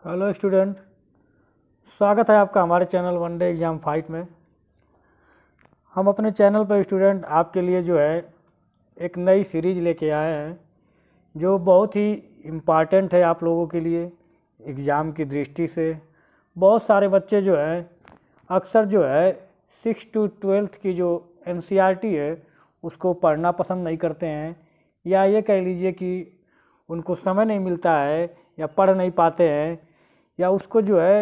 Hello student, स्वागत है आपका हमारे channel one day exam fight में। हम अपने चैनल पर स्टूडेंट आपके लिए जो है एक नई सीरीज़ लेके आए हैं जो बहुत ही इम्पॉर्टेंट है आप लोगों के लिए एग्ज़ाम की दृष्टि से। बहुत सारे बच्चे जो है अक्सर जो है 6 to 12 की जो NCERT है उसको पढ़ना पसंद नहीं करते हैं, या ये कह लीजिए कि उनको समय नहीं मिलता है या पढ़ नहीं पाते हैं, या उसको जो है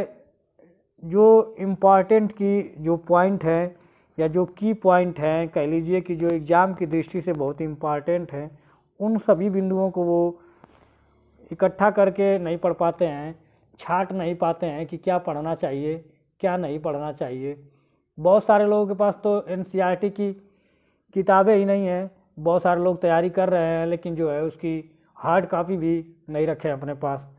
जो इम्पॉर्टेंट की जो पॉइंट है या जो की पॉइंट हैं कह लीजिए कि जो एग्ज़ाम की दृष्टि से बहुत इम्पॉर्टेंट है, उन सभी बिंदुओं को वो इकट्ठा करके नहीं पढ़ पाते हैं, छांट नहीं पाते हैं कि क्या पढ़ना चाहिए क्या नहीं पढ़ना चाहिए। बहुत सारे लोगों के पास तो NCERT की किताबें ही नहीं हैं। बहुत सारे लोग तैयारी कर रहे हैं लेकिन जो है उसकी हार्ड कॉपी भी नहीं रखे अपने पास।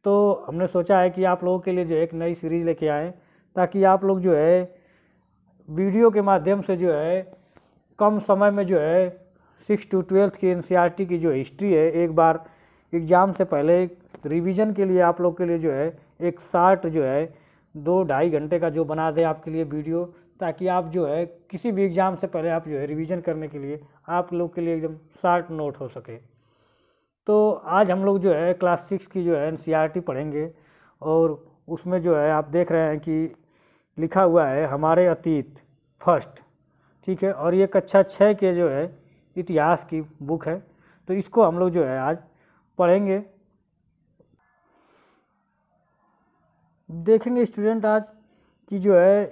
तो हमने सोचा है कि आप लोगों के लिए जो एक नई सीरीज़ लेके आएँ ताकि आप लोग जो है वीडियो के माध्यम से जो है कम समय में जो है 6 to 12 की NCERT की जो हिस्ट्री है एक बार एग्ज़ाम से पहले रिवीजन के लिए आप लोग के लिए जो है एक शार्ट जो है 2-2.5 घंटे का जो बना दे आपके लिए वीडियो, ताकि आप जो है किसी भी एग्ज़ाम से पहले आप जो है रिवीजन करने के लिए आप लोग के लिए एकदम शार्ट नोट हो सके। तो आज हम लोग जो है क्लास 6 की जो है NCERT पढ़ेंगे और उसमें जो है आप देख रहे हैं कि लिखा हुआ है हमारे अतीत फर्स्ट, ठीक है, और ये कक्षा 6 के जो है इतिहास की बुक है। तो इसको हम लोग जो है आज पढ़ेंगे। देखेंगे स्टूडेंट आज कि जो है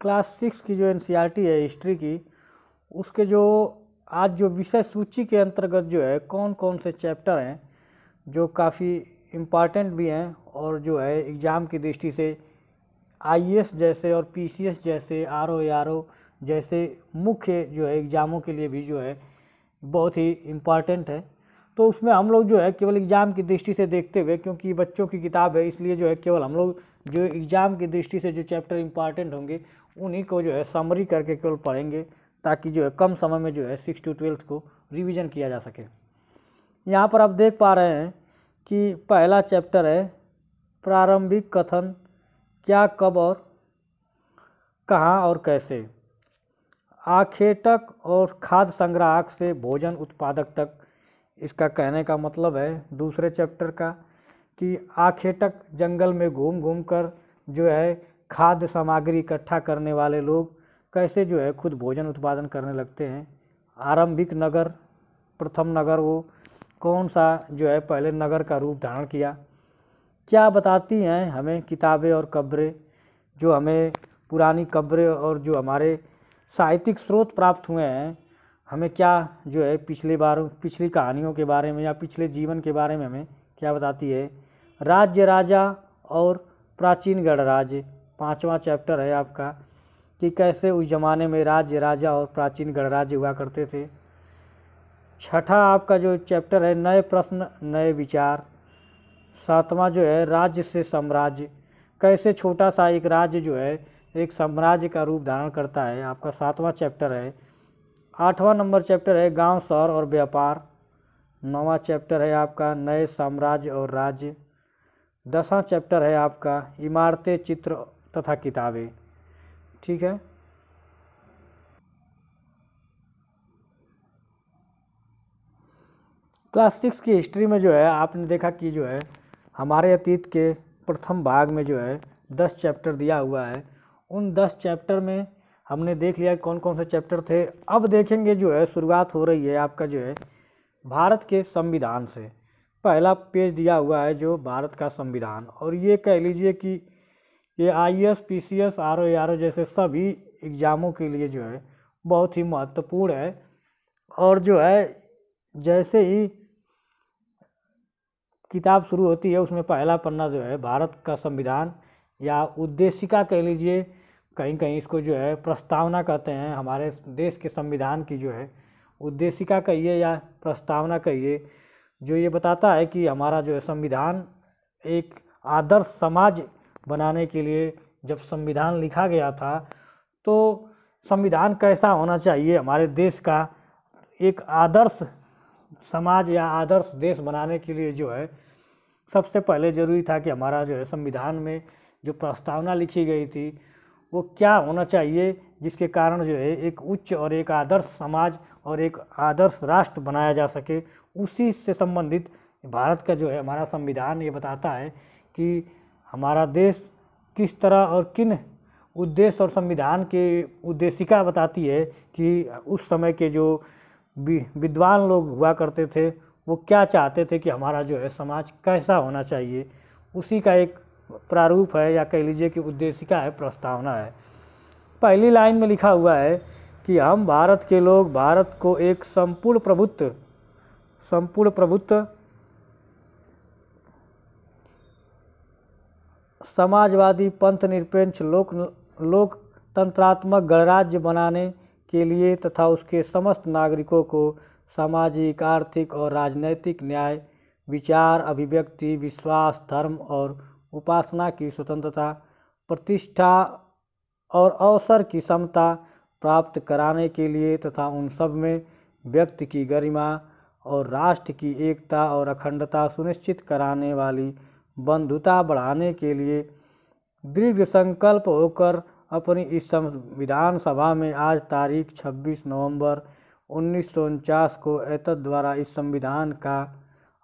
क्लास 6 की जो NCERT है हिस्ट्री की, उसके जो आज जो विषय सूची के अंतर्गत जो है कौन कौन से चैप्टर हैं जो काफ़ी इम्पॉर्टेंट भी हैं और जो है एग्ज़ाम की दृष्टि से IAS जैसे और PCS जैसे RO ARO जैसे मुख्य जो है एग्ज़ामों के लिए भी जो है बहुत ही इम्पॉर्टेंट है। तो उसमें हम लोग जो है केवल एग्ज़ाम की दृष्टि से देखते हुए, क्योंकि बच्चों की किताब है इसलिए जो है केवल हम लोग जो एग्ज़ाम की दृष्टि से जो चैप्टर इम्पॉर्टेंट होंगे उन्हीं को जो है समरी करके केवल पढ़ेंगे, ताकि जो है कम समय में जो है 6 to 12 को रिवीजन किया जा सके। यहाँ पर आप देख पा रहे हैं कि पहला चैप्टर है प्रारंभिक कथन, क्या कब और कहाँ और कैसे। आखेटक और खाद्य संग्राहक से भोजन उत्पादक तक, इसका कहने का मतलब है दूसरे चैप्टर का कि आखेटक जंगल में घूम घूम कर जो है खाद्य सामग्री इकट्ठा करने वाले लोग कैसे जो है खुद भोजन उत्पादन करने लगते हैं। आरंभिक नगर, प्रथम नगर वो कौन सा जो है पहले नगर का रूप धारण किया। क्या बताती हैं हमें किताबें और कब्रें, जो हमें पुरानी कब्रें और जो हमारे साहित्यिक स्रोत प्राप्त हुए हैं, हमें क्या जो है पिछली कहानियों के बारे में या पिछले जीवन के बारे में हमें क्या बताती है। राज्य राजा और प्राचीन गणराज्य, पांचवा चैप्टर है आपका कि कैसे उस ज़माने में राज्य राजा और प्राचीन गणराज्य हुआ करते थे। छठा आपका जो चैप्टर है नए प्रश्न नए विचार। सातवां जो है राज्य से साम्राज्य, कैसे छोटा सा एक राज्य जो है एक साम्राज्य का रूप धारण करता है, आपका सातवां चैप्टर है। आठवां नंबर चैप्टर है गांव शहर और व्यापार। नौवां चैप्टर है आपका नए साम्राज्य और राज्य। 10वां चैप्टर है आपका इमारतें चित्र तथा किताबें, ठीक है। क्लास 6 की हिस्ट्री में जो है आपने देखा कि जो है हमारे अतीत के प्रथम भाग में जो है 10 चैप्टर दिया हुआ है। उन 10 चैप्टर में हमने देख लिया कौन कौन से चैप्टर थे। अब देखेंगे जो है शुरुआत हो रही है आपका जो है भारत के संविधान से। पहला पेज दिया हुआ है जो भारत का संविधान, और ये कह लीजिए कि ये IAS PCS RO ARO जैसे सभी एग्ज़ामों के लिए जो है बहुत ही महत्वपूर्ण है। और जो है जैसे ही किताब शुरू होती है उसमें पहला पन्ना जो है भारत का संविधान या उद्देशिका कह लीजिए, कहीं कहीं इसको जो है प्रस्तावना कहते हैं। हमारे देश के संविधान की जो है उद्देशिका कहिए या प्रस्तावना कहिए, जो ये बताता है कि हमारा जो है संविधान एक आदर्श समाज बनाने के लिए जब संविधान लिखा गया था तो संविधान कैसा होना चाहिए, हमारे देश का एक आदर्श समाज या आदर्श देश बनाने के लिए जो है सबसे पहले ज़रूरी था कि हमारा जो है संविधान में जो प्रस्तावना लिखी गई थी वो क्या होना चाहिए, जिसके कारण जो है एक उच्च और एक आदर्श समाज और एक आदर्श राष्ट्र बनाया जा सके। उसी से संबंधित भारत का जो है हमारा संविधान ये बताता है कि हमारा देश किस तरह और किन उद्देश्य और संविधान के उद्देशिका बताती है कि उस समय के जो विद्वान लोग हुआ करते थे वो क्या चाहते थे कि हमारा जो है समाज कैसा होना चाहिए। उसी का एक प्रारूप है या कह लीजिए कि उद्देशिका है, प्रस्तावना है। पहली लाइन में लिखा हुआ है कि हम भारत के लोग भारत को एक संपूर्ण प्रभुत्व समाजवादी पंथ निरपेक्ष लोकतंत्रात्मक गणराज्य बनाने के लिए तथा उसके समस्त नागरिकों को सामाजिक, आर्थिक और राजनैतिक न्याय, विचार, अभिव्यक्ति, विश्वास, धर्म और उपासना की स्वतंत्रता, प्रतिष्ठा और अवसर की समता प्राप्त कराने के लिए तथा उन सब में व्यक्ति की गरिमा और राष्ट्र की एकता और अखंडता सुनिश्चित कराने वाली बंधुता बढ़ाने के लिए दृढ़ संकल्प होकर अपनी इस संविधान सभा में आज तारीख 26 नवंबर 1949 को एतद द्वारा इस संविधान का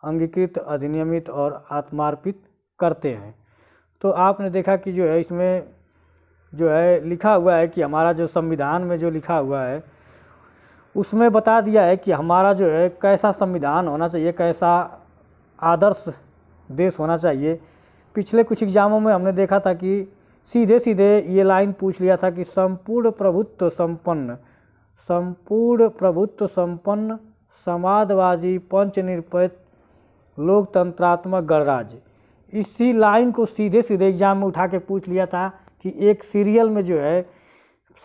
अंगीकृत, अधिनियमित और आत्मार्पित करते हैं। तो आपने देखा कि जो है इसमें जो है लिखा हुआ है कि हमारा जो संविधान में जो लिखा हुआ है उसमें बता दिया है कि हमारा जो है कैसा संविधान होना चाहिए, कैसा आदर्श देश होना चाहिए। पिछले कुछ एग्जामों में हमने देखा था कि सीधे सीधे ये लाइन पूछ लिया था कि संपूर्ण प्रभुत्व संपन्न समाजवादी पंचनिरपेक्ष लोकतंत्रात्मक गणराज्य। इसी लाइन को सीधे सीधे एग्जाम में उठा के पूछ लिया था कि एक सीरियल में जो है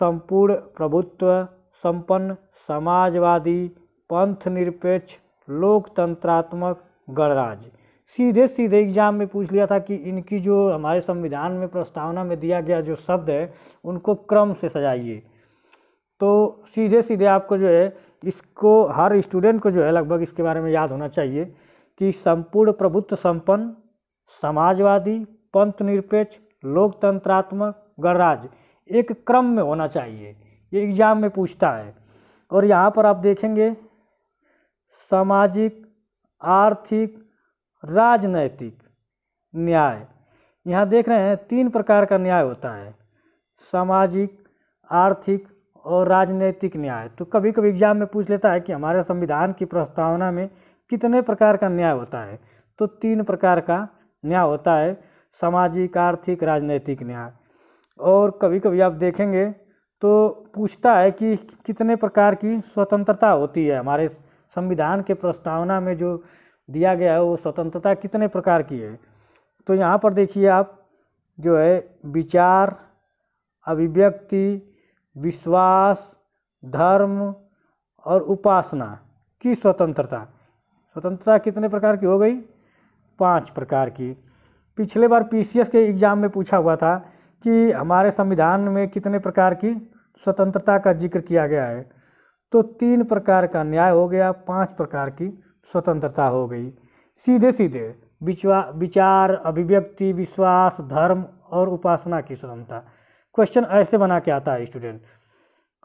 संपूर्ण प्रभुत्व संपन्न समाजवादी पंथ निरपेक्ष लोकतंत्रात्मक गणराज्य, सीधे सीधे एग्जाम में पूछ लिया था कि इनकी जो हमारे संविधान में प्रस्तावना में दिया गया जो शब्द है उनको क्रम से सजाइए। तो सीधे सीधे आपको जो है इसको हर स्टूडेंट को जो है लगभग इसके बारे में याद होना चाहिए कि संपूर्ण प्रभुत्व संपन्न समाजवादी पंथ निरपेक्ष लोकतंत्रात्मक गणराज्य एक क्रम में होना चाहिए, ये एग्जाम में पूछता है। और यहाँ पर आप देखेंगे सामाजिक, आर्थिक, राजनैतिक न्याय, यहाँ देख रहे हैं 3 प्रकार का न्याय होता है, सामाजिक, आर्थिक और राजनैतिक न्याय। तो कभी कभी एग्जाम में पूछ लेता है कि हमारे संविधान की प्रस्तावना में कितने प्रकार का न्याय होता है। तो 3 प्रकार का न्याय होता है, सामाजिक, आर्थिक, राजनैतिक न्याय। और कभी कभी आप देखेंगे तो पूछता है कि कितने प्रकार की स्वतंत्रता होती है। हमारे संविधान के प्रस्तावना में जो दिया गया है वो स्वतंत्रता कितने प्रकार की है। तो यहाँ पर देखिए आप जो है विचार, अभिव्यक्ति, विश्वास, धर्म और उपासना की स्वतंत्रता कितने प्रकार की हो गई? 5 प्रकार की। पिछले बार पीसीएस के एग्ज़ाम में पूछा हुआ था कि हमारे संविधान में कितने प्रकार की स्वतंत्रता का जिक्र किया गया है। तो 3 प्रकार का न्याय हो गया, 5 प्रकार की स्वतंत्रता हो गई। सीधे सीधे विचार, अभिव्यक्ति, विश्वास, धर्म और उपासना की स्वतंत्रता। क्वेश्चन ऐसे बना के आता है स्टूडेंट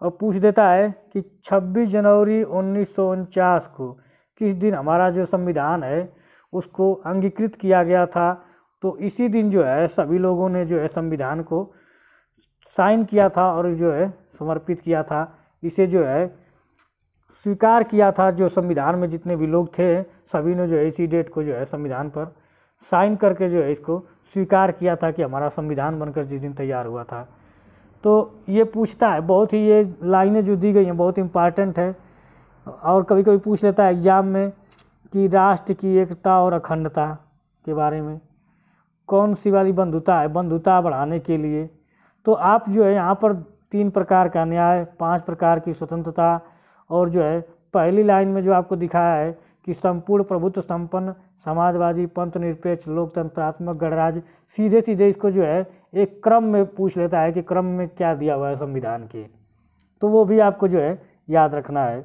और पूछ देता है कि 26 जनवरी 1949 को किस दिन हमारा जो संविधान है उसको अंगीकृत किया गया था। तो इसी दिन जो है सभी लोगों ने जो है संविधान को साइन किया था और जो है समर्पित किया था, इसे जो है स्वीकार किया था। जो संविधान में जितने भी लोग थे सभी ने जो है इसी डेट को जो है संविधान पर साइन करके जो है इसको स्वीकार किया था कि हमारा संविधान बनकर जिस दिन तैयार हुआ था। तो ये पूछता है, बहुत ही ये लाइनें जो दी गई हैं बहुत इम्पॉर्टेंट है। और कभी कभी पूछ लेता है एग्जाम में कि राष्ट्र की एकता और अखंडता के बारे में कौन सी वाली बंधुता है, बंधुता बढ़ाने के लिए। तो आप जो है यहाँ पर 3 प्रकार का न्याय, 5 प्रकार की स्वतंत्रता और जो है पहली लाइन में जो आपको दिखाया है कि संपूर्ण प्रभुत्व संपन्न समाजवादी पंथ निरपेक्ष लोकतंत्रात्मक गणराज्य, सीधे सीधे इसको जो है एक क्रम में पूछ लेता है कि क्रम में क्या दिया हुआ है संविधान के। तो वो भी आपको जो है याद रखना है।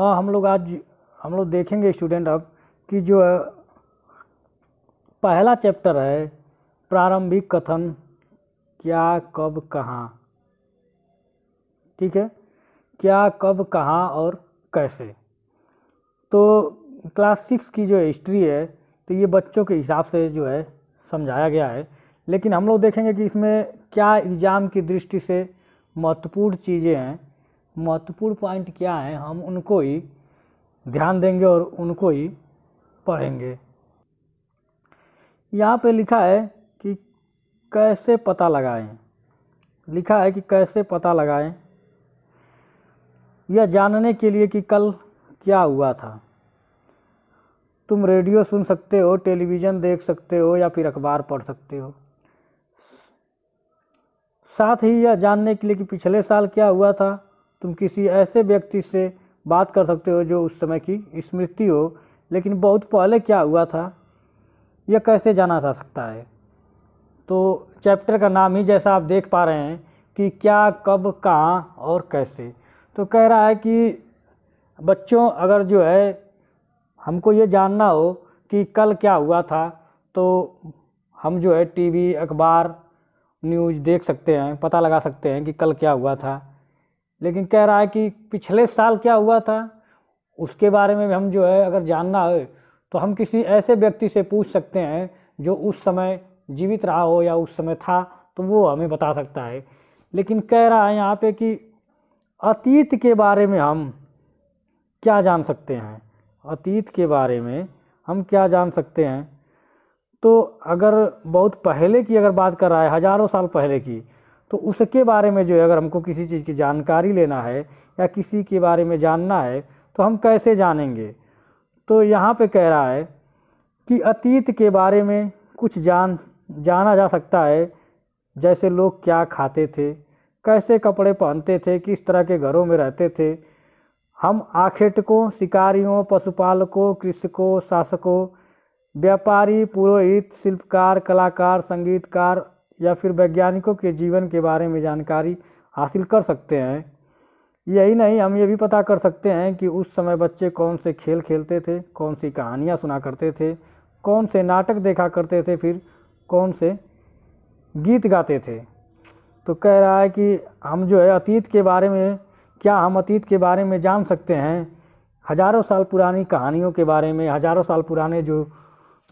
हाँ, हम लोग देखेंगे स्टूडेंट अब कि जो है पहला चैप्टर है प्रारंभिक कथन, क्या कब कहाँ। ठीक है, क्या कब कहाँ और कैसे। तो क्लास 6 की जो हिस्ट्री है तो ये बच्चों के हिसाब से जो है समझाया गया है, लेकिन हम लोग देखेंगे कि इसमें क्या एग्ज़ाम की दृष्टि से महत्वपूर्ण चीज़ें हैं, महत्वपूर्ण पॉइंट क्या हैं, हम उनको ही ध्यान देंगे और उनको ही पढ़ेंगे। यहाँ पे लिखा है कि कैसे पता लगाएं, लिखा है कि कैसे पता लगाएं यह जानने के लिए कि कल क्या हुआ था। तुम रेडियो सुन सकते हो, टेलीविज़न देख सकते हो या फिर अखबार पढ़ सकते हो। साथ ही यह जानने के लिए कि पिछले साल क्या हुआ था, तुम किसी ऐसे व्यक्ति से बात कर सकते हो जो उस समय की स्मृति हो, लेकिन बहुत पहले क्या हुआ था यह कैसे जाना जा सकता है। तो चैप्टर का नाम ही जैसा आप देख पा रहे हैं कि क्या कब कहाँ और कैसे। तो कह रहा है कि बच्चों अगर जो है हमको ये जानना हो कि कल क्या हुआ था तो हम जो है टीवी, अखबार, न्यूज़ देख सकते हैं, पता लगा सकते हैं कि कल क्या हुआ था। लेकिन कह रहा है कि पिछले साल क्या हुआ था उसके बारे में भी हम जो है अगर जानना है तो हम किसी ऐसे व्यक्ति से पूछ सकते हैं जो उस समय जीवित रहा हो या उस समय था, तो वो हमें बता सकता है। लेकिन कह रहा है यहाँ पे कि अतीत के बारे में हम क्या जान सकते हैं, अतीत के बारे में हम क्या जान सकते हैं। तो अगर बहुत पहले की अगर बात कर रहा है, हज़ारों साल पहले की, तो उसके बारे में जो है अगर हमको किसी चीज़ की जानकारी लेना है या किसी के बारे में जानना है तो हम कैसे जानेंगे। तो यहाँ पे कह रहा है कि अतीत के बारे में कुछ जाना जा सकता है, जैसे लोग क्या खाते थे, कैसे कपड़े पहनते थे, किस तरह के घरों में रहते थे। हम आखेटकों, शिकारियों, पशुपालकों, कृषकों, शासकों, व्यापारी, पुरोहित, शिल्पकार, कलाकार, संगीतकार या फिर वैज्ञानिकों के जीवन के बारे में जानकारी हासिल कर सकते हैं। यही नहीं, हम ये भी पता कर सकते हैं कि उस समय बच्चे कौन से खेल खेलते थे, कौन सी कहानियाँ सुना करते थे, कौन से नाटक देखा करते थे, फिर कौन से गीत गाते थे। तो कह रहा है कि हम जो है अतीत के बारे में, क्या हम अतीत के बारे में जान सकते हैं, हज़ारों साल पुरानी कहानियों के बारे में, हज़ारों साल पुराने जो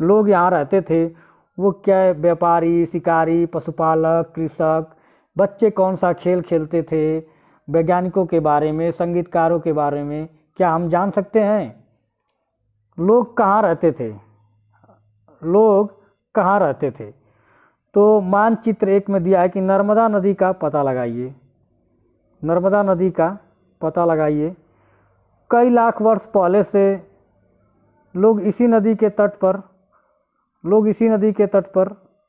लोग यहाँ रहते थे वो क्या, व्यापारी, शिकारी, पशुपालक, कृषक, बच्चे कौन सा खेल खेलते थे, वैज्ञानिकों के बारे में, संगीतकारों के बारे में क्या हम जान सकते हैं। लोग कहाँ रहते थे, लोग कहाँ रहते थे। तो मानचित्र 1 में दिया है कि नर्मदा नदी का पता लगाइए, नर्मदा नदी का पता लगाइए। कई लाख वर्ष पहले से लोग इसी नदी के तट पर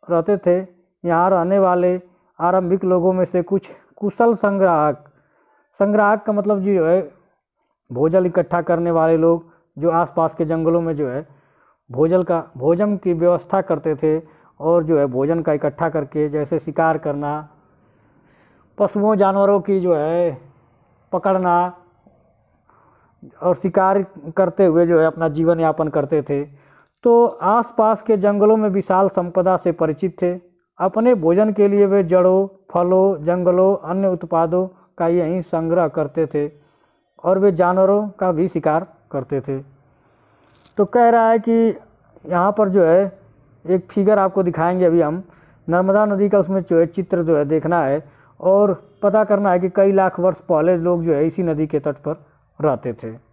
रहते थे। यहाँ रहने वाले आरंभिक लोगों में से कुछ कुशल संग्राहक का मतलब जो है भोजन इकट्ठा करने वाले लोग, जो आसपास के जंगलों में जो है भोजन की व्यवस्था करते थे और जो है भोजन का इकट्ठा करके, जैसे शिकार करना, पशुओं जानवरों की जो है पकड़ना और शिकार करते हुए जो है अपना जीवन यापन करते थे। तो आसपास के जंगलों में विशाल संपदा से परिचित थे। अपने भोजन के लिए वे जड़ों, फलों, जंगलों, अन्य उत्पादों का यहीं संग्रह करते थे और वे जानवरों का भी शिकार करते थे। तो कह रहा है कि यहाँ पर जो है एक फिगर आपको दिखाएंगे अभी हम, नर्मदा नदी का उसमें जो है चित्र जो है देखना है और पता करना है कि कई लाख वर्ष पहले लोग जो है इसी नदी के तट पर रहते थे।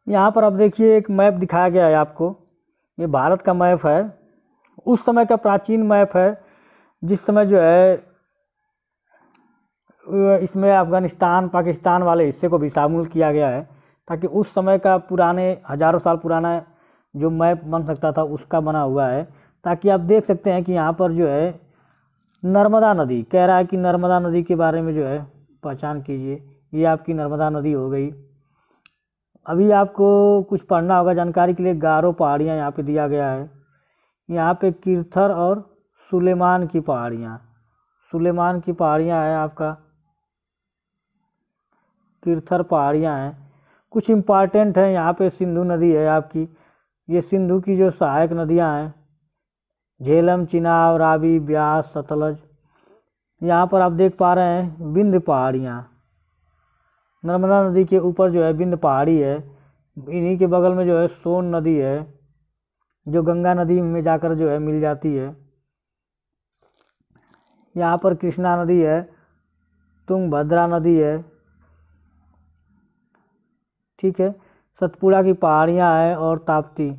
यहाँ पर अब देखिए एक मैप दिखाया गया है आपको, ये भारत का मैप है, उस समय का प्राचीन मैप है जिस समय जो है इसमें अफ़गानिस्तान, पाकिस्तान वाले हिस्से को भी शामिल किया गया है, ताकि उस समय का पुराने हज़ारों साल पुराना जो मैप बन सकता था उसका बना हुआ है। ताकि आप देख सकते हैं कि यहाँ पर जो है नर्मदा नदी, कह रहा है कि नर्मदा नदी के बारे में जो है पहचान कीजिए। ये आपकी नर्मदा नदी हो गई। अभी आपको कुछ पढ़ना होगा जानकारी के लिए, गारो पहाड़ियाँ यहाँ पे दिया गया है। यहाँ पे किरथर और सुलेमान की पहाड़ियाँ, सुलेमान की पहाड़ियाँ हैं, आपका किरथर पहाड़ियाँ हैं। कुछ इम्पॉर्टेंट हैं यहाँ पे, सिंधु नदी है आपकी, ये सिंधु की जो सहायक नदियाँ हैं, झेलम, चिनाब, रावी, ब्यास, सतलज। यहाँ पर आप देख पा रहे हैं विंध्य पहाड़ियाँ, नर्मदा नदी के ऊपर जो है विंध्य पहाड़ी है। इन्हीं के बगल में जो है सोन नदी है, जो गंगा नदी में जाकर जो है मिल जाती है। यहाँ पर कृष्णा नदी है, तुंगभद्रा नदी है, ठीक है, सतपुड़ा की पहाड़ियाँ हैं और ताप्ती।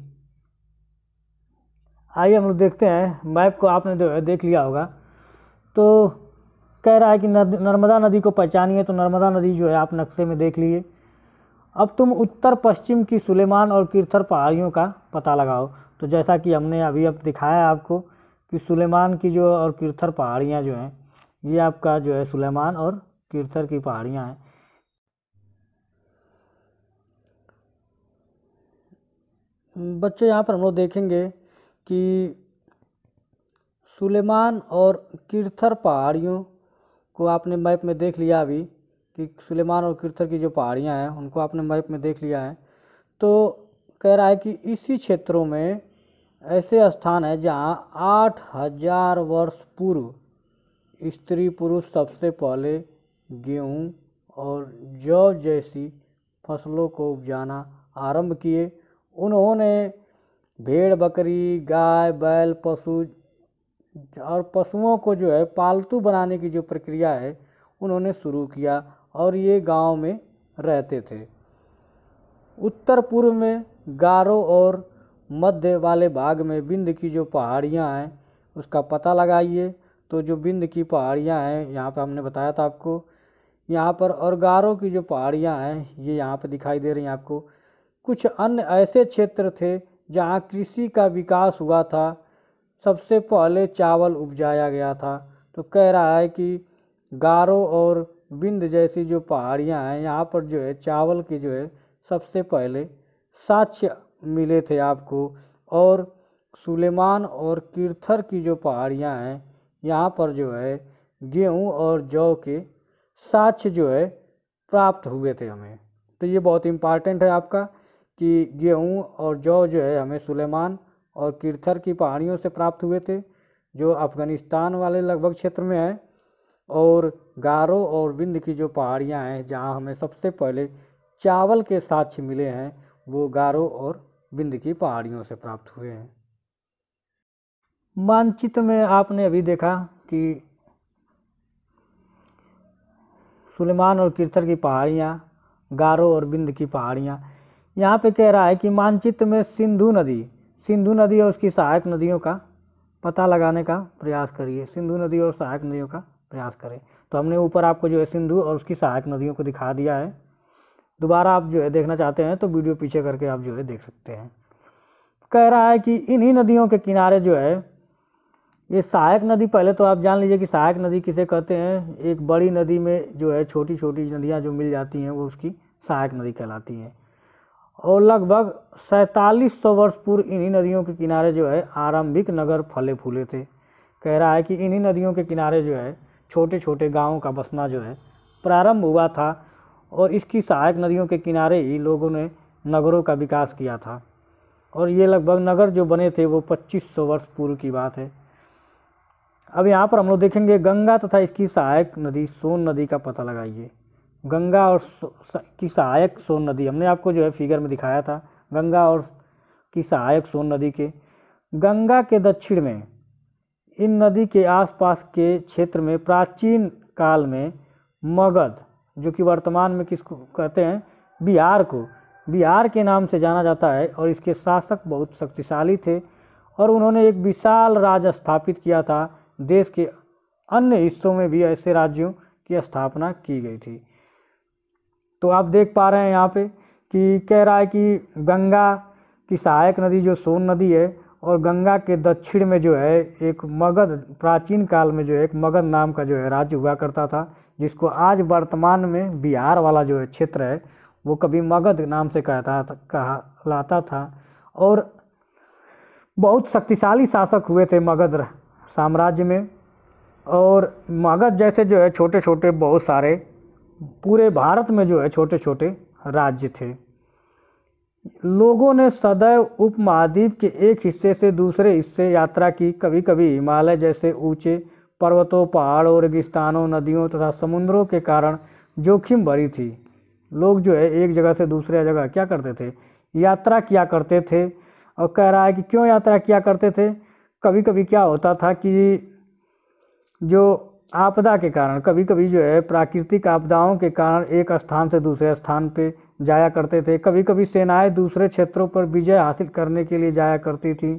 आइए हम लोग देखते हैं, मैप को आपने जो है देख लिया होगा। तो कह रहा है कि नर्मदा नदी को पहचानिए, तो नर्मदा नदी जो है आप नक्शे में देख लिए। अब तुम उत्तर पश्चिम की सुलेमान और किरथर पहाड़ियों का पता लगाओ। तो जैसा कि हमने अभी अब दिखाया आपको कि सुलेमान की जो और किरथर पहाड़ियाँ जो हैं, ये आपका जो है सुलेमान और किरथर की पहाड़ियाँ हैं। बच्चों यहाँ पर हम लोग देखेंगे कि सुलेमान और किरथर पहाड़ियों को आपने मैप में देख लिया अभी, कि सुलेमान और किरथर की जो पहाड़ियाँ हैं उनको आपने मैप में देख लिया है। तो कह रहा है कि इसी क्षेत्रों में ऐसे स्थान है जहाँ 8000 वर्ष पूर्व स्त्री पुरुष सबसे पहले गेहूँ और जौ जैसी फसलों को उपजाना आरंभ किए। उन्होंने भेड़, बकरी, गाय, बैल, पशु और पशुओं को जो है पालतू बनाने की जो प्रक्रिया है उन्होंने शुरू किया, और ये गांव में रहते थे। उत्तर पूर्व में गारो और मध्य वाले भाग में विंध्य की जो पहाड़ियां हैं उसका पता लगाइए। तो जो विंध्य की पहाड़ियां हैं यहाँ पर हमने बताया था आपको, यहाँ पर, और गारो की जो पहाड़ियां हैं ये यहाँ पर दिखाई दे रही हैं आपको। कुछ अन्य ऐसे क्षेत्र थे जहाँ कृषि का विकास हुआ था, सबसे पहले चावल उपजाया गया था। तो कह रहा है कि गारो और विंध्य जैसी जो पहाड़ियाँ हैं यहाँ पर जो है चावल के जो है सबसे पहले साक्ष्य मिले थे आपको। और सुलेमान और किरथर की जो पहाड़ियाँ हैं यहाँ पर जो है गेहूँ और जौ के साक्ष्य जो है प्राप्त हुए थे हमें। तो ये बहुत इम्पॉर्टेंट है आपका कि गेहूँ और जौ जो है हमें सुलेमान और किरथर की पहाड़ियों से प्राप्त हुए थे, जो अफ़गानिस्तान वाले लगभग क्षेत्र में है। और गारो और विंध्य की जो पहाड़ियाँ हैं जहाँ हमें सबसे पहले चावल के साक्ष्य मिले हैं, वो गारो और विंध्य की पहाड़ियों से प्राप्त हुए हैं। मानचित्र में आपने अभी देखा कि सुलेमान और किरथर की पहाड़ियाँ, गारो और विंध्य की पहाड़ियाँ। यहाँ पे कह रहा है कि मानचित्र में सिंधु नदी और उसकी सहायक नदियों का पता लगाने का प्रयास करिए। सिंधु नदी और सहायक नदियों का प्रयास करें। तो हमने ऊपर आपको जो है सिंधु और उसकी सहायक नदियों को दिखा दिया है। दोबारा आप जो है देखना चाहते हैं तो वीडियो पीछे करके आप जो है देख सकते हैं। कह रहा है कि इन्हीं नदियों के किनारे जो है ये सहायक नदी, पहले तो आप जान लीजिए कि सहायक नदी किसे कहते हैं। एक बड़ी नदी में जो है छोटी छोटी नदियाँ जो मिल जाती हैं वो उसकी सहायक नदी कहलाती हैं। और लगभग 4700 वर्ष पूर्व इन्हीं नदियों के किनारे जो है आरंभिक नगर फले फूले थे। कह रहा है कि इन्हीं नदियों के किनारे जो है छोटे छोटे गांवों का बसना जो है प्रारंभ हुआ था, और इसकी सहायक नदियों के किनारे ही लोगों ने नगरों का विकास किया था। और ये लगभग नगर जो बने थे वो 2500 वर्ष पूर्व की बात है। अब यहाँ पर हम लोग देखेंगे गंगा तथा इसकी सहायक नदी सोन नदी का पता लगाइए। गंगा और की सहायक सोन नदी हमने आपको जो है फिगर में दिखाया था। गंगा और की सहायक सोन नदी के गंगा के दक्षिण में इन नदी के आसपास के क्षेत्र में प्राचीन काल में मगध, जो कि वर्तमान में किसको कहते हैं, बिहार को, बिहार के नाम से जाना जाता है। और इसके शासक बहुत शक्तिशाली थे और उन्होंने एक विशाल राज्य स्थापित किया था। देश के अन्य हिस्सों में भी ऐसे राज्यों की स्थापना की गई थी। तो आप देख पा रहे हैं यहाँ पे कि कह रहा है कि गंगा की सहायक नदी जो सोन नदी है, और गंगा के दक्षिण में जो है एक मगध, प्राचीन काल में जो है एक मगध नाम का जो है राज्य हुआ करता था, जिसको आज वर्तमान में बिहार वाला जो है क्षेत्र है वो कभी मगध नाम से कहलाता था। और बहुत शक्तिशाली शासक हुए थे मगध साम्राज्य में। और मगध जैसे जो है छोटे छोटे बहुत सारे पूरे भारत में जो है छोटे छोटे राज्य थे। लोगों ने सदैव उपमहाद्वीप के एक हिस्से से दूसरे हिस्से यात्रा की। कभी कभी हिमालय जैसे ऊंचे पर्वतों, पहाड़ों, रेगिस्तानों, नदियों तथा समुद्रों के कारण जोखिम भरी थी। लोग जो है एक जगह से दूसरे जगह क्या करते थे, यात्रा किया करते थे। और कह रहा है कि क्यों यात्रा किया करते थे। कभी कभी क्या होता था कि जो आपदा के कारण, कभी कभी जो है प्राकृतिक आपदाओं के कारण एक स्थान से दूसरे स्थान पे जाया करते थे। कभी कभी सेनाएं दूसरे क्षेत्रों पर विजय हासिल करने के लिए जाया करती थी।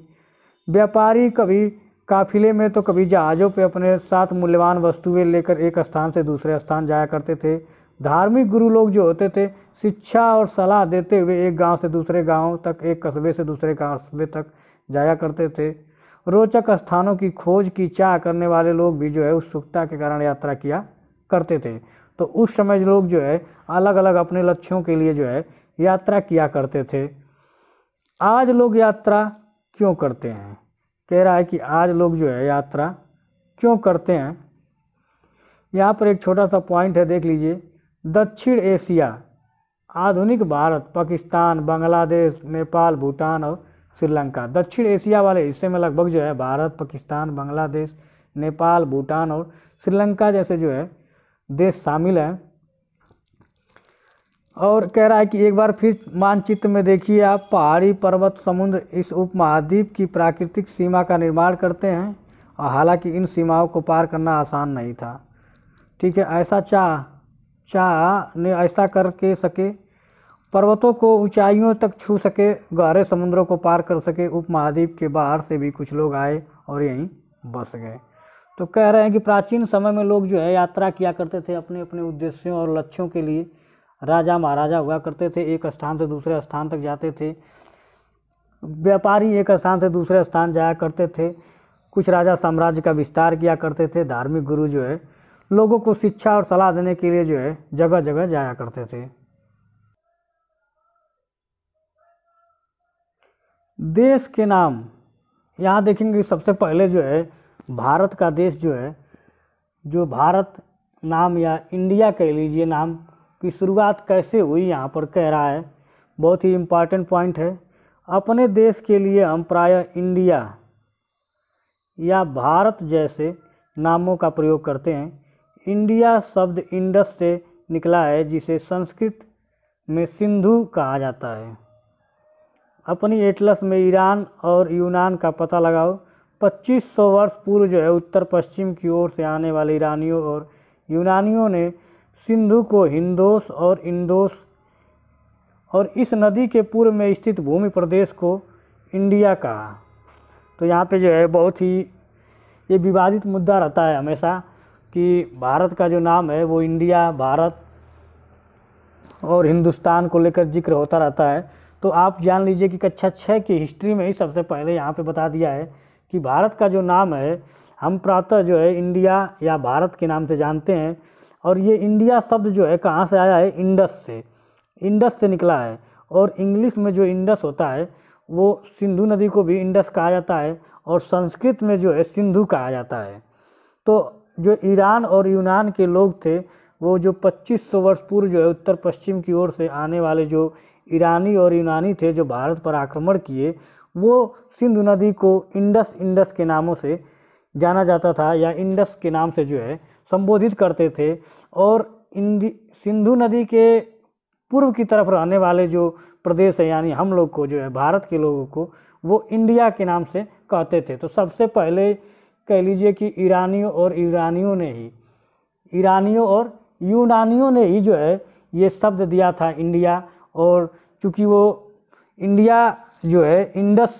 व्यापारी कभी काफिले में तो कभी जहाज़ों पे अपने साथ मूल्यवान वस्तुएं लेकर एक स्थान से दूसरे स्थान जाया करते थे। धार्मिक गुरु लोग जो होते थे शिक्षा और सलाह देते हुए एक गांव से दूसरे गांव तक, एक कस्बे से दूसरे कस्बे तक जाया करते थे। रोचक स्थानों की खोज की चाह करने वाले लोग भी जो है उत्सुकता के कारण यात्रा किया करते थे। तो उस समय लोग जो है अलग अलग अपने लक्ष्यों के लिए जो है यात्रा किया करते थे। आज लोग यात्रा क्यों करते हैं, कह रहा है कि आज लोग जो है यात्रा क्यों करते हैं। यहाँ पर एक छोटा सा पॉइंट है, देख लीजिए। दक्षिण एशिया, आधुनिक भारत, पाकिस्तान, बांग्लादेश, नेपाल, भूटान और श्रीलंका। दक्षिण एशिया वाले हिस्से में लगभग जो है भारत, पाकिस्तान, बांग्लादेश, नेपाल, भूटान और श्रीलंका जैसे जो है देश शामिल हैं। और कह रहा है कि एक बार फिर मानचित्र में देखिए आप, पहाड़ी, पर्वत, समुद्र इस उपमहाद्वीप की प्राकृतिक सीमा का निर्माण करते हैं। और हालांकि इन सीमाओं को पार करना आसान नहीं था। ठीक है, ऐसा चाह ने ऐसा करके सके, पर्वतों को ऊंचाइयों तक छू सके, गहरे समुद्रों को पार कर सके। उपमहाद्वीप के बाहर से भी कुछ लोग आए और यहीं बस गए। तो कह रहे हैं कि प्राचीन समय में लोग जो है यात्रा किया करते थे अपने अपने उद्देश्यों और लक्ष्यों के लिए। राजा महाराजा हुआ करते थे, एक स्थान से दूसरे स्थान तक जाते थे। व्यापारी एक स्थान से दूसरे स्थान जाया करते थे। कुछ राजा साम्राज्य का विस्तार किया करते थे। धार्मिक गुरु जो है लोगों को शिक्षा और सलाह देने के लिए जो है जगह जगह जाया करते थे। देश के नाम यहाँ देखेंगे, सबसे पहले जो है भारत का देश जो है, जो भारत नाम या इंडिया कह लीजिए नाम की शुरुआत कैसे हुई, यहाँ पर कह रहा है। बहुत ही इम्पॉर्टेंट पॉइंट है। अपने देश के लिए हम प्रायः इंडिया या भारत जैसे नामों का प्रयोग करते हैं। इंडिया शब्द इंडस से निकला है, जिसे संस्कृत में सिंधु कहा जाता है। अपनी एटलस में ईरान और यूनान का पता लगाओ। 2500 वर्ष पूर्व जो है उत्तर पश्चिम की ओर से आने वाले ईरानियों और यूनानियों ने सिंधु को हिंदोस और इंडोस और इस नदी के पूर्व में स्थित भूमि प्रदेश को इंडिया कहा। तो यहाँ पे जो है बहुत ही ये विवादित मुद्दा रहता है हमेशा कि भारत का जो नाम है वो इंडिया, भारत और हिंदुस्तान को लेकर जिक्र होता रहता है। तो आप जान लीजिए कि कक्षा 6 की हिस्ट्री में ही सबसे पहले यहाँ पे बता दिया है कि भारत का जो नाम है हम प्रातः जो है इंडिया या भारत के नाम से जानते हैं। और ये इंडिया शब्द जो है कहाँ से आया है, इंडस से निकला है। और इंग्लिश में जो इंडस होता है वो सिंधु नदी को भी इंडस कहा जाता है और संस्कृत में जो है सिंधु कहा जाता है। तो जो ईरान और यूनान के लोग थे वो जो 2500 वर्ष पूर्व जो है उत्तर पश्चिम की ओर से आने वाले जो ईरानी और यूनानी थे जो भारत पर आक्रमण किए, वो सिंधु नदी को इंडस के नामों से जाना जाता था या इंडस के नाम से जो है संबोधित करते थे। और सिंधु नदी के पूर्व की तरफ रहने वाले जो प्रदेश है यानी हम लोग को जो है भारत के लोगों को वो इंडिया के नाम से कहते थे। तो सबसे पहले कह लीजिए कि ईरानियों और यूनानियों ने ही जो है ये शब्द दिया था इंडिया। और चूँकि वो इंडिया जो है इंडस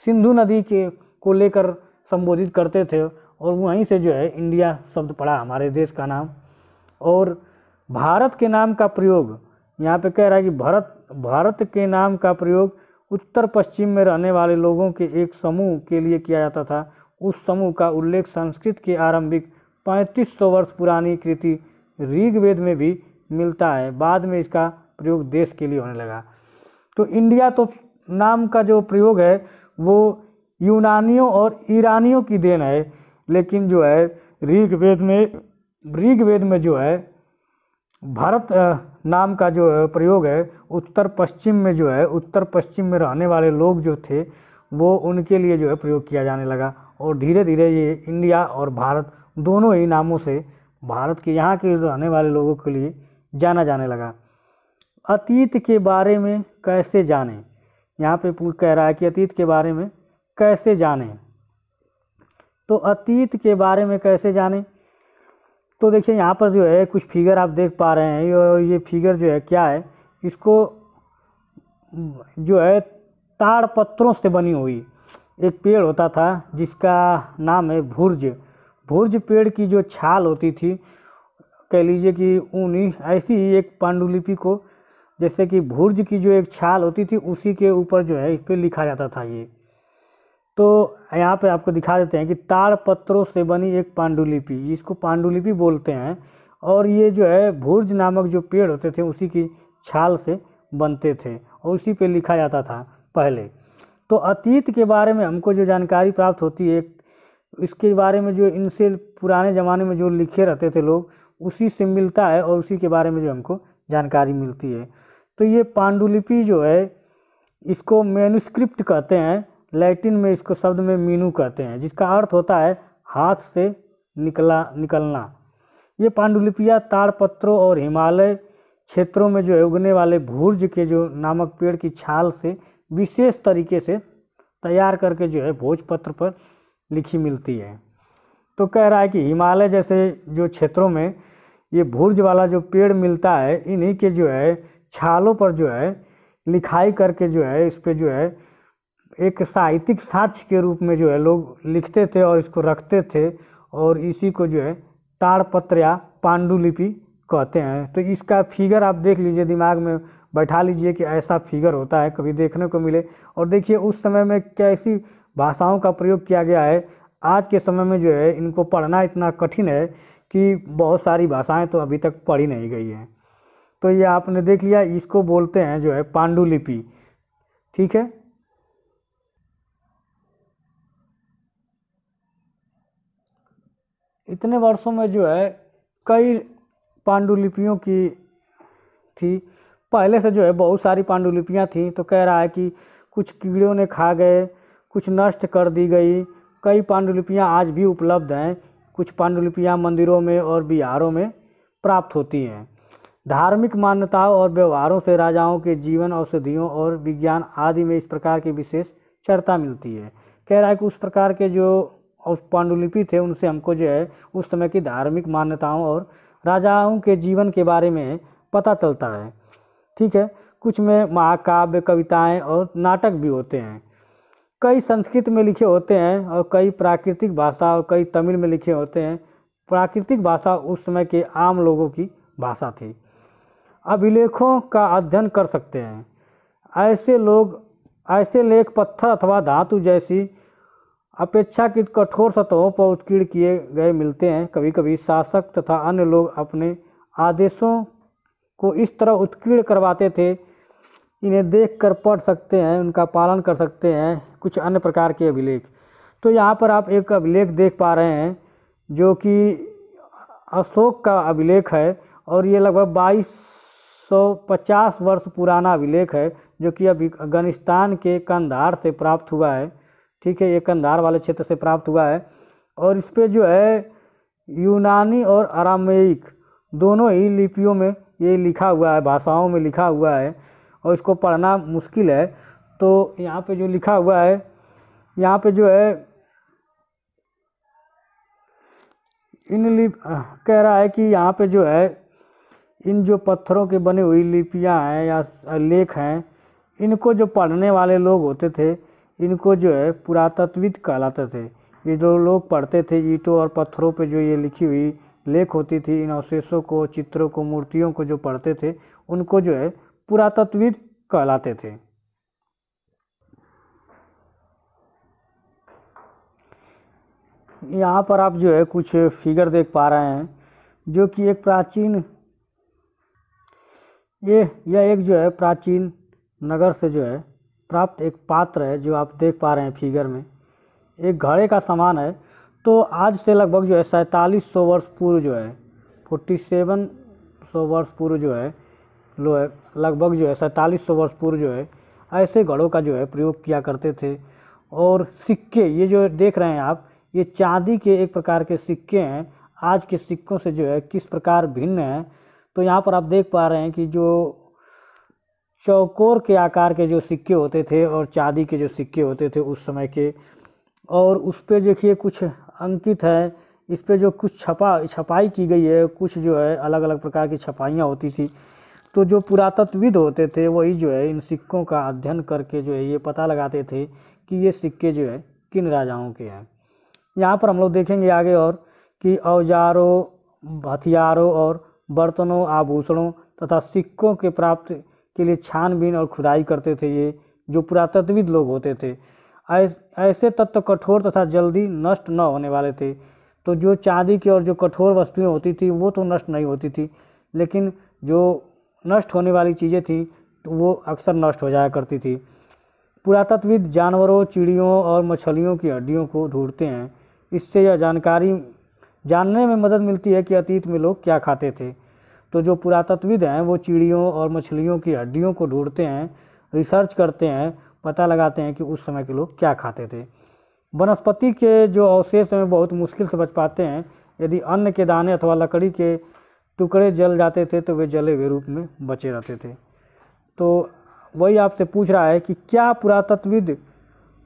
सिंधु नदी के को लेकर संबोधित करते थे और वहीं से जो है इंडिया शब्द पड़ा हमारे देश का नाम। और भारत के नाम का प्रयोग यहाँ पे कह रहा है कि भारत के नाम का प्रयोग उत्तर पश्चिम में रहने वाले लोगों के एक समूह के लिए किया जाता था। उस समूह का उल्लेख संस्कृत के आरंभिक 3500 वर्ष पुरानी कृति ऋग्वेद में भी मिलता है। बाद में इसका प्रयोग देश के लिए होने लगा। तो इंडिया तो नाम का जो प्रयोग है वो यूनानियों और ईरानियों की देन है, लेकिन जो है ऋग्वेद में जो है भरत नाम का जो प्रयोग है उत्तर पश्चिम में रहने वाले लोग जो थे वो उनके लिए जो है प्रयोग किया जाने लगा, और धीरे धीरे ये इंडिया और भारत दोनों ही नामों से भारत के यहाँ के रहने वाले लोगों के लिए जाना जाने लगा। अतीत के बारे में कैसे जानें, यहाँ पे कह रहा है कि अतीत के बारे में कैसे जानें। तो अतीत के बारे में कैसे जानें, तो देखिए यहाँ पर जो है कुछ फिगर आप देख पा रहे हैं, और ये फिगर जो है क्या है, इसको जो है ताड़ पत्रों से बनी हुई एक पेड़ होता था जिसका नाम है भुर्ज पेड़ की जो छाल होती थी, कह लीजिए कि ऊनी, ऐसी ही एक पांडुलिपि को जैसे कि भुर्ज की जो एक छाल होती थी उसी के ऊपर जो है इस पर लिखा जाता था। ये तो यहाँ पे आपको दिखा देते हैं कि ताड़ पत्रों से बनी एक पांडुलिपि, इसको पांडुलिपि बोलते हैं, और ये जो है भुर्ज नामक जो पेड़ होते थे उसी की छाल से बनते थे और उसी पे लिखा जाता था पहले। तो अतीत के बारे में हमको जो जानकारी प्राप्त होती है, इसके बारे में जो इनसे पुराने ज़माने में जो लिखे रहते थे लोग उसी से मिलता है और उसी के बारे में जो हमको जानकारी मिलती है। तो ये पांडुलिपि जो है इसको मैन्युस्क्रिप्ट कहते हैं, लैटिन में इसको शब्द में मीनू कहते हैं, जिसका अर्थ होता है हाथ से निकलना। ये पांडुलिपियाँ ताड़पत्रों और हिमालय क्षेत्रों में जो है उगने वाले भुर्ज के जो नामक पेड़ की छाल से विशेष तरीके से तैयार करके जो है भोजपत्र पर लिखी मिलती है। तो कह रहा है कि हिमालय जैसे जो क्षेत्रों में ये भुर्ज वाला जो पेड़ मिलता है, इन्हीं के जो है छालों पर जो है लिखाई करके जो है इस पर जो है एक साहित्यिक साक्ष्य के रूप में जो है लोग लिखते थे और इसको रखते थे, और इसी को जो है ताड़पत्र या पांडुलिपि कहते हैं। तो इसका फिगर आप देख लीजिए, दिमाग में बैठा लीजिए कि ऐसा फिगर होता है, कभी देखने को मिले। और देखिए उस समय में कैसी भाषाओं का प्रयोग किया गया है, आज के समय में जो है इनको पढ़ना इतना कठिन है कि बहुत सारी भाषाएं तो अभी तक पढ़ी नहीं गई हैं। तो ये आपने देख लिया, इसको बोलते हैं जो है पांडुलिपि। ठीक है, इतने वर्षों में जो है कई पांडुलिपियों की थी, पहले से जो है बहुत सारी पांडुलिपियाँ थीं। तो कह रहा है कि कुछ कीड़ों ने खा गए, कुछ नष्ट कर दी गई। कई पांडुलिपियाँ आज भी उपलब्ध हैं, कुछ पांडुलिपियाँ मंदिरों में और विहारों में प्राप्त होती हैं। धार्मिक मान्यताओं और व्यवहारों से राजाओं के जीवन, औषधियों और विज्ञान आदि में इस प्रकार की विशेष चर्चा मिलती है। कह रहा है कि उस प्रकार के जो पांडुलिपि थे उनसे हमको जो है उस समय की धार्मिक मान्यताओं और राजाओं के जीवन के बारे में पता चलता है। ठीक है, कुछ में महाकाव्य, कविताएं और नाटक भी होते हैं। कई संस्कृत में लिखे होते हैं और कई प्राकृतिक भाषा और कई तमिल में लिखे होते हैं। प्राकृतिक भाषा उस समय के आम लोगों की भाषा थी। अभिलेखों का अध्ययन कर सकते हैं। ऐसे लेख पत्थर अथवा धातु जैसी अपेक्षाकृत कठोर सतहों पर उत्कीर्ण किए गए मिलते हैं। कभी कभी शासक तथा अन्य लोग अपने आदेशों को इस तरह उत्कीर्ण करवाते थे, इन्हें देखकर पढ़ सकते हैं, उनका पालन कर सकते हैं। कुछ अन्य प्रकार के अभिलेख, तो यहाँ पर आप एक अभिलेख देख पा रहे हैं जो कि अशोक का अभिलेख है, और ये लगभग 2250 वर्ष पुराना अभिलेख है, जो कि अभी अफगानिस्तान के कंधार से प्राप्त हुआ है। ठीक है, ये कंधार वाले क्षेत्र से प्राप्त हुआ है, और इस पे जो है यूनानी और अरामेइक दोनों ही लिपियों में ये लिखा हुआ है, भाषाओं में लिखा हुआ है, और इसको पढ़ना मुश्किल है। तो यहाँ पे जो लिखा हुआ है, यहाँ पे जो है कह रहा है कि यहाँ पे जो है इन जो पत्थरों के बने हुई लिपियाँ हैं या लेख हैं, इनको जो पढ़ने वाले लोग होते थे इनको जो है पुरातत्वविद कहलाते थे। ये जो लोग पढ़ते थे ईंटों और पत्थरों पे जो ये लिखी हुई लेख होती थी, इन अवशेषों को, चित्रों को, मूर्तियों को जो पढ़ते थे उनको जो है पुरातत्वविद कहलाते थे। यहाँ पर आप जो है कुछ फिगर देख पा रहे हैं जो कि एक प्राचीन यह एक जो है प्राचीन नगर से जो है प्राप्त एक पात्र है, जो आप देख पा रहे हैं फिगर में एक घड़े का सामान है। तो आज से लगभग जो है 4700 वर्ष पूर्व जो है 4700 वर्ष पूर्व जो है लगभग जो है 4700 वर्ष पूर्व जो है ऐसे घड़ों का जो है प्रयोग किया करते थे। और सिक्के, ये जो देख रहे हैं आप, ये चांदी के एक प्रकार के सिक्के हैं। आज के सिक्कों से जो है किस प्रकार भिन्न है, तो यहाँ पर आप देख पा रहे हैं कि जो चौकोर के आकार के जो सिक्के होते थे और चांदी के जो सिक्के होते थे उस समय के, और उस पर देखिए कुछ अंकित है, इस पर जो कुछ छपाई की गई है, कुछ जो है अलग अलग प्रकार की छपाइयाँ होती थी। तो जो पुरातत्वविद होते थे वही जो है इन सिक्कों का अध्ययन करके जो है ये पता लगाते थे कि ये सिक्के जो है किन राजाओं के हैं। यहाँ पर हम लोग देखेंगे आगे और कि औजारों, हथियारों और बर्तनों, आभूषणों तथा सिक्कों के प्राप्त के लिए छानबीन और खुदाई करते थे ये जो पुरातत्वविद लोग होते थे। ऐसे तत्व कठोर तथा जल्दी नष्ट न होने वाले थे। तो जो चांदी की और जो कठोर वस्तुएं होती थी वो तो नष्ट नहीं होती थी, लेकिन जो नष्ट होने वाली चीज़ें थी तो वो अक्सर नष्ट हो जाया करती थी। पुरातत्वविद जानवरों, चिड़ियों और मछलियों की हड्डियों को ढूंढते हैं। इससे यह जानकारी जानने में मदद मिलती है कि अतीत में लोग क्या खाते थे। तो जो पुरातत्वविद हैं वो चिड़ियों और मछलियों की हड्डियों को ढूंढते हैं, रिसर्च करते हैं, पता लगाते हैं कि उस समय के लोग क्या खाते थे। वनस्पति के जो अवशेष हैं बहुत मुश्किल से बच पाते हैं। यदि अन्न के दाने अथवा लकड़ी के टुकड़े जल जाते थे तो वे जले हुए रूप में बचे रहते थे। तो वही आपसे पूछ रहा है कि क्या पुरातत्वविद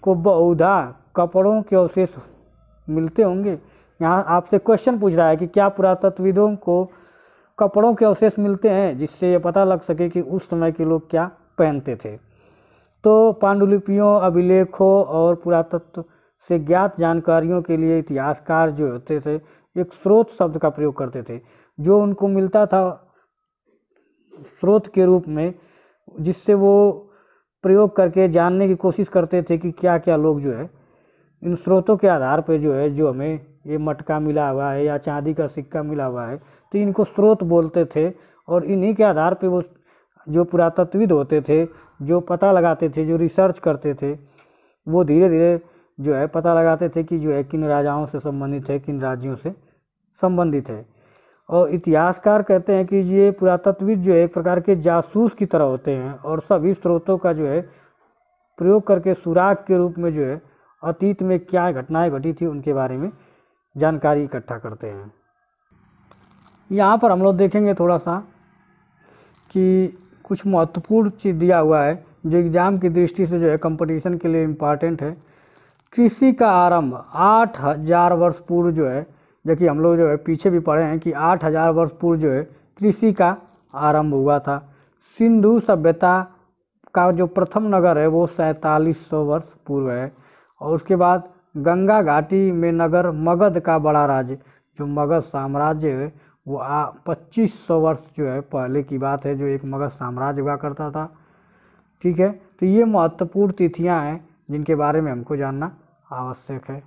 को बहुधा कपड़ों के अवशेष मिलते होंगे। यहाँ आपसे क्वेश्चन पूछ रहा है कि क्या पुरातत्वविदों को कपड़ों के अवशेष मिलते हैं जिससे ये पता लग सके कि उस समय के लोग क्या पहनते थे। तो पांडुलिपियों, अभिलेखों और पुरातत्व से ज्ञात जानकारियों के लिए इतिहासकार जो होते थे एक स्रोत शब्द का प्रयोग करते थे, जो उनको मिलता था स्रोत के रूप में, जिससे वो प्रयोग करके जानने की कोशिश करते थे कि क्या क्या लोग जो है इन स्रोतों के आधार पर जो है, जो हमें ये मटका मिला हुआ है या चांदी का सिक्का मिला हुआ है, तो इनको स्रोत बोलते थे। और इन्हीं के आधार पे वो जो पुरातत्वविद होते थे, जो पता लगाते थे, जो रिसर्च करते थे, वो धीरे धीरे जो है पता लगाते थे कि जो है किन राजाओं से संबंधित है, किन राज्यों से संबंधित है। और इतिहासकार कहते हैं कि ये पुरातत्वविद जो है एक प्रकार के जासूस की तरह होते हैं और सभी स्रोतों का जो है प्रयोग करके सुराग के रूप में जो है अतीत में क्या घटनाएं घटी थी उनके बारे में जानकारी इकट्ठा करते हैं। यहाँ पर हम लोग देखेंगे थोड़ा सा कि कुछ महत्वपूर्ण चीज़ दिया हुआ है जो एग्ज़ाम की दृष्टि से जो है कंपटीशन के लिए इम्पॉर्टेंट है। कृषि का आरंभ 8000 वर्ष पूर्व जो है, जबकि हम लोग जो है पीछे भी पढ़े हैं कि 8000 वर्ष पूर्व जो है कृषि का आरंभ हुआ था। सिंधु सभ्यता का जो प्रथम नगर है वो 4700 वर्ष पूर्व है। और उसके बाद गंगा घाटी में नगर मगध का बड़ा राज्य जो मगध साम्राज्य है वो 2500 वर्ष जो है पहले की बात है, जो एक मगध साम्राज्य हुआ करता था। ठीक है, तो ये महत्वपूर्ण तिथियां हैं जिनके बारे में हमको जानना आवश्यक है।